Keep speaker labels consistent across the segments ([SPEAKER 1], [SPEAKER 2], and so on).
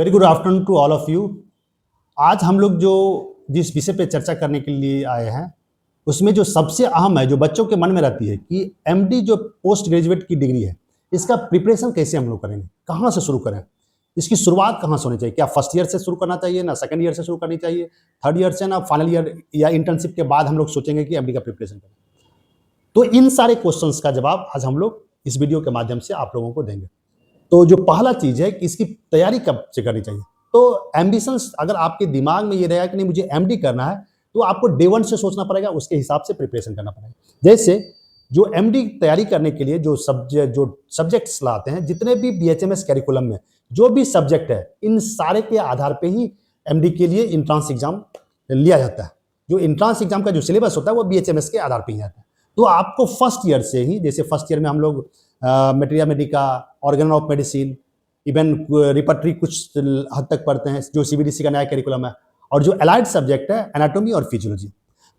[SPEAKER 1] Very good afternoon to all of you. आज हम लोग जो जिस विषय पे चर्चा करने के लिए आए हैं उसमें जो सबसे अहम है, जो बच्चों के मन में रहती है कि एमडी जो पोस्ट ग्रेजुएट की डिग्री है, इसका प्रिपरेशन कैसे हम लोग करेंगे, कहाँ से शुरू करें, इसकी शुरुआत कहाँ से होनी चाहिए। क्या फर्स्ट ईयर से शुरू करना चाहिए, ना सेकंड ईयर से शुरू करनी चाहिए, थर्ड ईयर से, ना फाइनल ईयर या इंटर्नशिप के बाद हम लोग सोचेंगे कि एमडी का प्रिपरेशन करें। तो इन सारे क्वेश्चंस का जवाब आज हम लोग इस वीडियो के माध्यम से आप लोगों को देंगे। तो जो पहला चीज है कि इसकी तैयारी कब से करनी चाहिए। तो एम्बिशंस अगर आपके दिमाग में ये रहेगा कि नहीं मुझे एमडी करना है, तो आपको डे वन से सोचना पड़ेगा, उसके हिसाब से प्रिपरेशन करना पड़ेगा। जैसे जो एमडी तैयारी करने के लिए जो सब्जेक्ट्स लाते हैं, जितने भी बीएचएमएस कैरिकुलम में जो भी सब्जेक्ट है, इन सारे के आधार पे ही एमडी के लिए इंट्रांस एग्जाम लिया जाता है। जो इंट्रांस एग्जाम का जो सिलेबस होता है वो बीएचएमएस के आधार पे ही आता है। तो आपको फर्स्ट ईयर से ही, जैसे फर्स्ट ईयर में हम लोग materia Medica, organ of medicine, even repertory कुछ हद तक पढ़ते हैं, जो सीबीडीसी का नया करिकुलम है, और जो एलाइड सब्जेक्ट है एनाटॉमी और फिजियोलॉजी।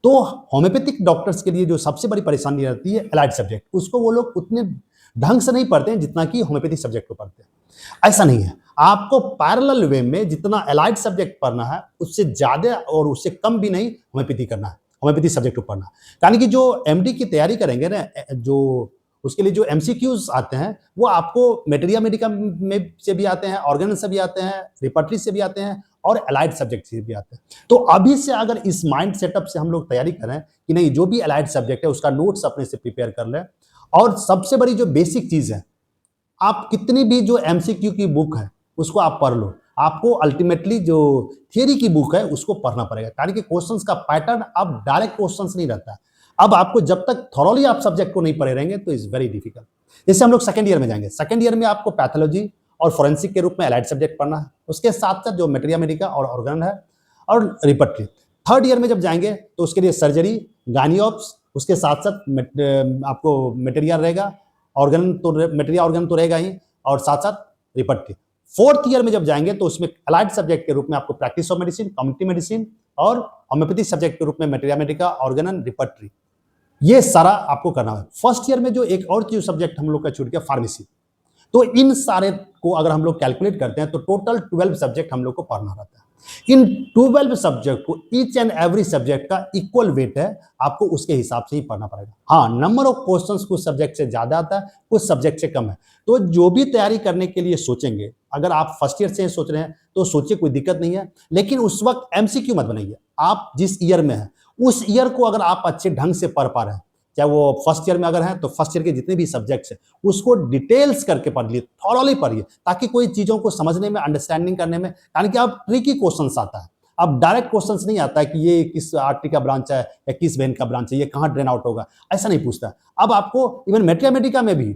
[SPEAKER 1] तो होम्योपैथिक डॉक्टर्स के लिए जो सबसे बड़ी परेशानी रहती है एलाइड सब्जेक्ट, उसको वो लोग उतने ढंग से नहीं पढ़ते हैं जितना कि होम्योपैथिक सब्जेक्ट को पढ़ते हैं। ऐसा नहीं है, आपको पैरेलल वे में जितना एलाइड सब्जेक्ट पढ़ना है उससे ज़्यादा और उससे कम भी नहीं होम्योपैथी करना है, होम्योपैथी सब्जेक्ट को पढ़ना। यानी कि जो एमडी की तैयारी करेंगे ना, जो उसके लिए जो एमसीक्यूज आते हैं वो आपको मटेरिया मेडिका में से भी आते हैं, ऑर्गन से भी आते हैं, रिपर्टरी से भी आते हैं और एलाइड सब्जेक्ट से भी आते हैं। तो अभी से अगर इस माइंड सेटअप से हम लोग तैयारी करें कि नहीं, जो भी एलाइड सब्जेक्ट है उसका नोट्स अपने से प्रिपेयर कर लें। और सबसे बड़ी जो बेसिक चीज है, आप कितनी भी जो एमसीक्यू की बुक है उसको आप पढ़ लो, आपको अल्टीमेटली जो थियरी की बुक है उसको पढ़ना पड़ेगा। कारण कि क्वेश्चंस का पैटर्न अब डायरेक्ट क्वेश्चंस नहीं रहता है। अब आपको जब तक थॉरोली आप सब्जेक्ट को नहीं पढ़े रहेंगे तो इज वेरी डिफिकल्ट। जैसे हम लोग सेकंड ईयर में जाएंगे, सेकंड ईयर में आपको पैथोलॉजी और फोरेंसिक के रूप में एलाइड सब्जेक्ट पढ़ना है, उसके साथ साथ जो मटेरिया मेडिका और ऑर्गन है और रिपर्टरी। थर्ड ईयर में जब जाएंगे तो उसके लिए सर्जरी, गायनियोप्स, उसके साथ साथ आपको मटेरिया रहेगा, ऑर्गन तो मटेरिया ऑर्गन तो रहेगा ही, और साथ साथ रिपर्टरी। फोर्थ ईयर में जब जाएंगे तो उसमें एलाइड सब्जेक्ट के रूप में आपको practice of medicine, community medicine और होम्योपैथी सब्जेक्ट के रूप में materia Medica, organ and repertory, ये सारा आपको करना है। फर्स्ट ईयर में जो एक और चीज सब्जेक्ट हम लोग का छूट गया, फार्मेसी। तो इन सारे को अगर हम लोग कैलकुलेट करते हैं तो टोटल 12 सब्जेक्ट हम लोग को पढ़ना रहता है। इन 12 सब्जेक्ट को ईच एंड एवरी सब्जेक्ट का इक्वल वेट है, आपको उसके हिसाब से ही पढ़ना पड़ेगा। हाँ, नंबर ऑफ क्वेश्चंस कुछ सब्जेक्ट से ज्यादा आता है, कुछ सब्जेक्ट से कम है। तो जो भी तैयारी करने के लिए सोचेंगे, अगर आप फर्स्ट ईयर से सोच रहे हैं तो सोचिए, कोई दिक्कत नहीं है, लेकिन उस वक्त एमसीक्यू मत बनाइए। आप जिस ईयर में है उस ईयर को अगर आप अच्छे ढंग से पढ़ पा रहे हैं, चाहे वो फर्स्ट ईयर में अगर है तो फर्स्ट ईयर के जितने भी सब्जेक्ट्स हैं उसको डिटेल्स करके पढ़ लिए, थॉरोली पढ़िए, ताकि कोई चीजों को समझने में, अंडरस्टैंडिंग करने में, यानी कि अब ट्रिकी क्वेश्चंस आता है। अब डायरेक्ट क्वेश्चंस नहीं आता है कि ये किस आर्टरी का ब्रांच है या किस वेन का ब्रांच है, ये कहाँ ड्रेन आउट होगा, ऐसा नहीं पूछता। अब आपको इवन मटेरिया मेडिका में भी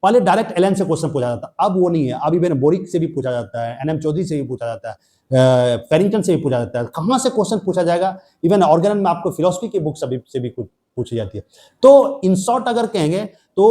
[SPEAKER 1] पहले डायरेक्ट एलएन से क्वेश्चन पूछा जाता है, अब वो नहीं है। अब इवन बोरिक से भी पूछा जाता है, एनएम चौधरी से भी पूछा जाता है, फेरिंगटन से भी पूछा जाता है। कहाँ से क्वेश्चन पूछा जाएगा, इवन ऑर्गन में आपको फिलोसफी की बुक से भी कुछ पूछी जाती है। तो इन शॉर्ट अगर कहेंगे तो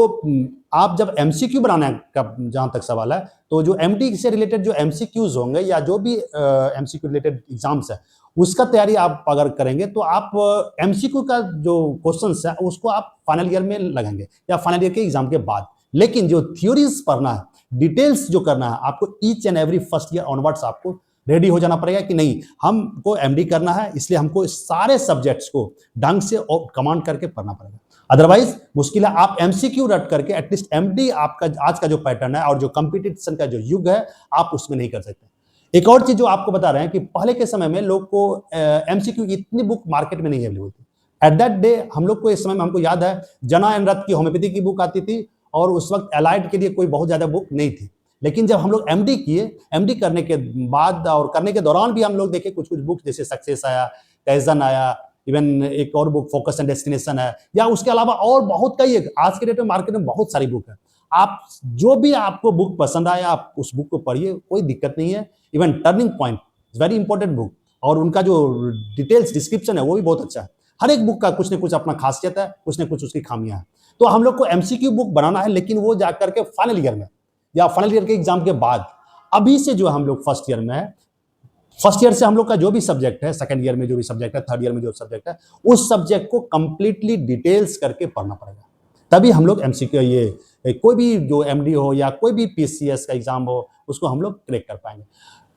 [SPEAKER 1] आप जब एमसीक्यू बनाने का जहां तक सवाल है, तो जो एमडी से रिलेटेड जो एमसीक्यूज होंगे या जो भी एमसीक्यू रिलेटेड एग्जाम्स है उसका तैयारी आप अगर करेंगे तो आप एमसीक्यू का जो क्वेश्चंस है उसको आप फाइनल ईयर में लगाएंगे या फाइनल ईयर के एग्जाम के बाद। लेकिन जो थ्योरीज पढ़ना है, डिटेल्स जो करना है, आपको each and every first year onwards आपको रेडी हो जाना पड़ेगा कि नहीं, हमको एमडी करना है, इसलिए हमको सारे सब्जेक्ट्स को ढंग से और कमांड करके पढ़ना पड़ेगा। अदरवाइज मुश्किल है। आप एमसीक्यू रट करके एटलीस्ट एमडी आपका आज का जो पैटर्न है और जो कंपटीशन का जो युग है, आप उसमें नहीं कर सकते। एक और चीज जो आपको बता रहे हैं कि पहले के समय में लोग को एमसीक्यू की इतनी बुक मार्केट में नहीं अवेलेबल थी। एट दैट डे हम लोग को इस समय में हमको याद है जना एंड रथ की होम्योपैथी की बुक आती थी, और उस वक्त एलाइड के लिए कोई बहुत ज्यादा बुक नहीं थी। लेकिन जब हम लोग एमडी किए, एमडी करने के बाद और करने के दौरान भी हम लोग देखे कुछ कुछ बुक्स, जैसे सक्सेस आया, कैजन आया, इवन एक और बुक फोकस एंड डेस्टिनेशन है, या उसके अलावा और बहुत कई आज के डेट में मार्केट में बहुत सारी बुक है। आप जो भी आपको बुक पसंद आया आप उस बुक को पढ़िए, कोई दिक्कत नहीं है। Even turning point very important book, और उनका जो डिटेल्स डिस्क्रिप्शन है वो भी बहुत अच्छा है। हर एक बुक का कुछ न कुछ अपना खासियत है, कुछ न कुछ उसकी खामियां हैं। तो हम लोग को एमसीक्यू बुक बनाना है, लेकिन वो जाकर के फाइनल ईयर में या फाइनल ईयर के एग्जाम के बाद। अभी से जो हम लोग फर्स्ट ईयर में है, फर्स्ट ईयर से हम लोग का जो भी सब्जेक्ट है, सेकंड ईयर में जो भी सब्जेक्ट है, थर्ड ईयर में जो सब्जेक्ट है, उस सब्जेक्ट को कंप्लीटली डिटेल्स करके पढ़ना पड़ेगा, तभी हम लोग एमसीक्यू ये कोई भी जो एमडी हो या कोई भी पीसीएस का एग्जाम हो उसको हम लोग क्रैक कर पाएंगे।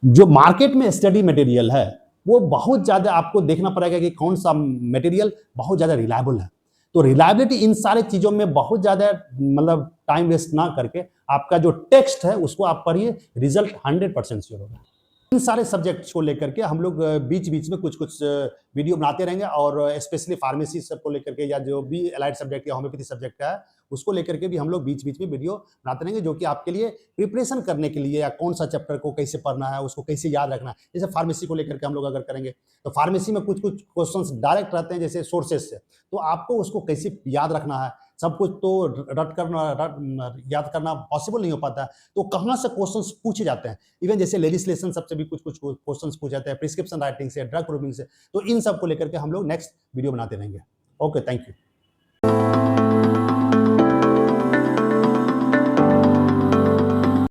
[SPEAKER 1] जो मार्केट में स्टडी मटेरियल है वो बहुत ज़्यादा आपको देखना पड़ेगा कि कौन सा मटेरियल बहुत ज़्यादा रिलायबल है। तो रिलायबिलिटी इन सारे चीज़ों में बहुत ज़्यादा मतलब टाइम वेस्ट ना करके आपका जो टेक्स्ट है उसको आप पढ़िए, रिजल्ट 100% श्योर होगा। इन सारे सब्जेक्ट्स को लेकर के हम लोग बीच-बीच में कुछ-कुछ वीडियो बनाते रहेंगे और स्पेशली फार्मेसी सब को लेकर के या जो भी एलाइड सब्जेक्ट या होम्योपैथी सब्जेक्ट है, उसको लेकर के भी हम लोग बीच-बीच में वीडियो बनाते रहेंगे, जो कि आपके लिए प्रिपरेशन करने के लिए या कौन-सा चैप्टर को कैसे पढ़ना है, उसको कैसे याद रखना है। जैसे फार्मेसी को लेकर के हम लोग अगर करेंगे, तो फार्मेसी में कुछ-कुछ क्वेश्चन्स डायरेक्ट रहते हैं जैसे सोर्सेस से, तो आपको उसको कैसे याद रखना है, सब कुछ तो याद करना पॉसिबल नहीं हो पाता है। तो कहाँ से क्वेश्चंस पूछे जाते हैं, इवन जैसे लेजिस्लेशन सबसे भी कुछ-कुछ क्वेश्चंस पूछे जाते हैं, प्रिस्क्रिप्शन राइटिंग से, ड्रग ग्रुपिंग से, तो इन सब को लेकर के हम लोग नेक्स्ट वीडियो बनाते रहेंगे। Okay, thank you.